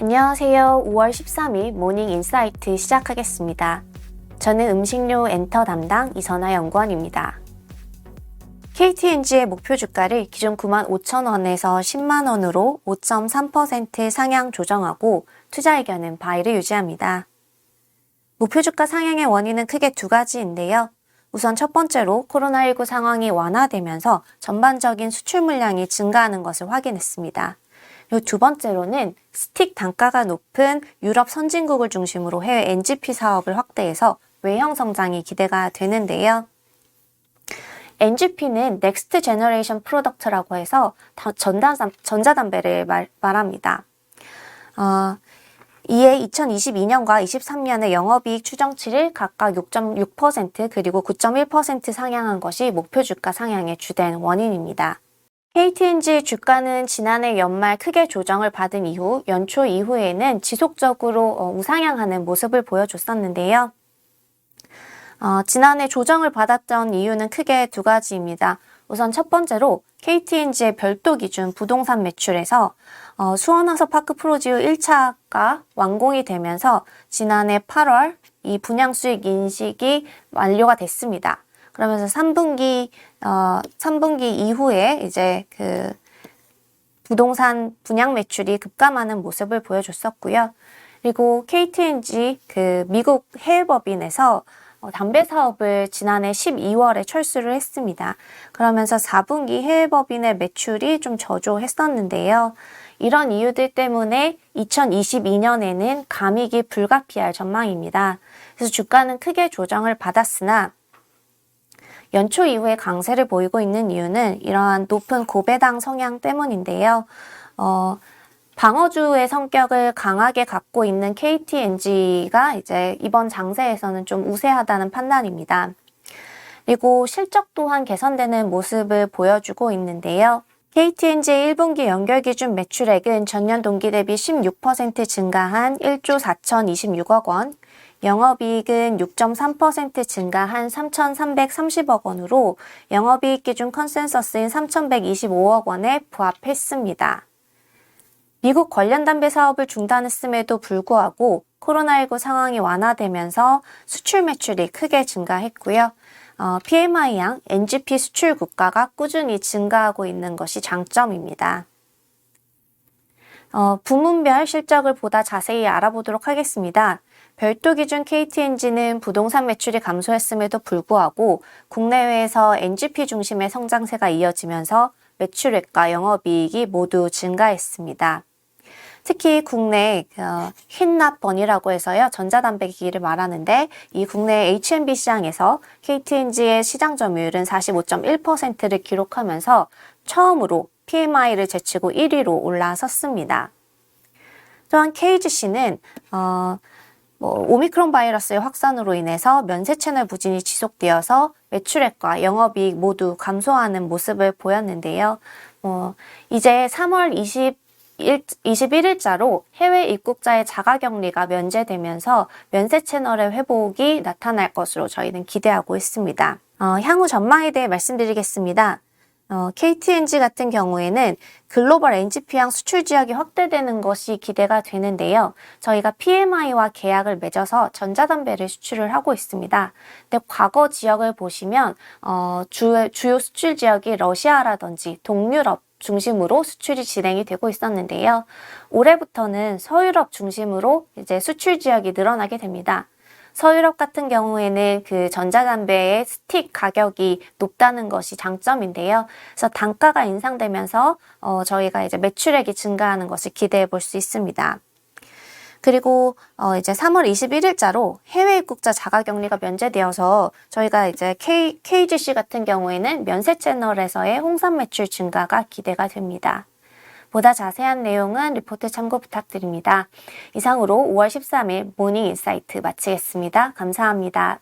안녕하세요. 5월 13일 모닝 인사이트 시작하겠습니다. 저는 음식료 엔터 담당 이선아 연구원입니다. KTNG의 목표 주가를 기존 95,000원에서 10만원으로 5.3% 상향 조정하고 투자 의견은 바이를 유지합니다. 목표 주가 상향의 원인은 크게 두 가지인데요. 우선 첫 번째로 코로나19 상황이 완화되면서 전반적인 수출 물량이 증가하는 것을 확인했습니다. 그리고 두 번째로는 스틱 단가가 높은 유럽 선진국을 중심으로 해외 NGP 사업을 확대해서 외형 성장이 기대가 되는데요. NGP는 Next Generation Product라고 해서 전자담배를 말합니다. 이에 2022년과 23년의 영업이익 추정치를 각각 6.6% 그리고 9.1% 상향한 것이 목표 주가 상향의 주된 원인입니다. KTNG의 주가는 지난해 연말 크게 조정을 받은 이후 연초 이후에는 지속적으로 우상향하는 모습을 보여줬었는데요. 지난해 조정을 받았던 이유는 크게 두 가지입니다. 우선 첫 번째로 KTNG의 별도 기준 부동산 매출에서 수원화서파크 프로지오 1차가 완공이 되면서 지난해 8월 이 분양 수익 인식이 완료가 됐습니다. 그러면서 3분기 이후에 이제 그 부동산 분양 매출이 급감하는 모습을 보여줬었고요. 그리고 KTNG 그 미국 해외법인에서 담배 사업을 지난해 12월에 철수를 했습니다. 그러면서 4분기 해외법인의 매출이 좀 저조했었는데요. 이런 이유들 때문에 2022년에는 감익이 불가피할 전망입니다. 그래서 주가는 크게 조정을 받았으나 연초 이후에 강세를 보이고 있는 이유는 이러한 높은 고배당 성향 때문인데요. 방어주의 성격을 강하게 갖고 있는 KTNG가 이제 이번 장세에서는 좀 우세하다는 판단입니다. 그리고 실적 또한 개선되는 모습을 보여주고 있는데요. KTNG의 1분기 연결 기준 매출액은 전년 동기 대비 16% 증가한 1조 4,026억 원, 영업이익은 6.3% 증가한 3,330억 원으로 영업이익 기준 컨센서스인 3,125억 원에 부합했습니다. 미국 관련 담배 사업을 중단했음에도 불구하고 코로나19 상황이 완화되면서 수출 매출이 크게 증가했고요. PMI양 NGP 수출 국가가 꾸준히 증가하고 있는 것이 장점입니다. 부문별 실적을 보다 자세히 알아보도록 하겠습니다. 별도 기준 KTNG는 부동산 매출이 감소했음에도 불구하고 국내외에서 NGP 중심의 성장세가 이어지면서 매출액과 영업이익이 모두 증가했습니다. 특히 국내 흰납번이라고 해서요. 전자담배 기기를 말하는데 이 국내 H&B 시장에서 KTNG의 시장 점유율은 45.1%를 기록하면서 처음으로 PMI를 제치고 1위로 올라섰습니다. 또한 KGC는 오미크론 바이러스의 확산으로 인해서 면세 채널 부진이 지속되어서 매출액과 영업이익 모두 감소하는 모습을 보였는데요. 이제 3월 21일자로 해외 입국자의 자가격리가 면제되면서 면세 채널의 회복이 나타날 것으로 저희는 기대하고 있습니다. 향후 전망에 대해 말씀드리겠습니다. KTNG 같은 경우에는 글로벌 NGP향 수출 지역이 확대되는 것이 기대가 되는데요. 저희가 PMI와 계약을 맺어서 전자담배를 수출을 하고 있습니다. 근데 과거 지역을 보시면 주요 수출 지역이 러시아라든지 동유럽 중심으로 수출이 진행이 되고 있었는데요. 올해부터는 서유럽 중심으로 이제 수출 지역이 늘어나게 됩니다. 서유럽 같은 경우에는 그 전자담배의 스틱 가격이 높다는 것이 장점인데요. 그래서 단가가 인상되면서 저희가 이제 매출액이 증가하는 것을 기대해 볼 수 있습니다. 그리고 이제 3월 21일자로 해외 입국자 자가격리가 면제되어서 저희가 이제 KGC 같은 경우에는 면세 채널에서의 홍삼 매출 증가가 기대가 됩니다. 보다 자세한 내용은 리포트 참고 부탁드립니다. 이상으로 5월 13일 모닝 인사이트 마치겠습니다. 감사합니다.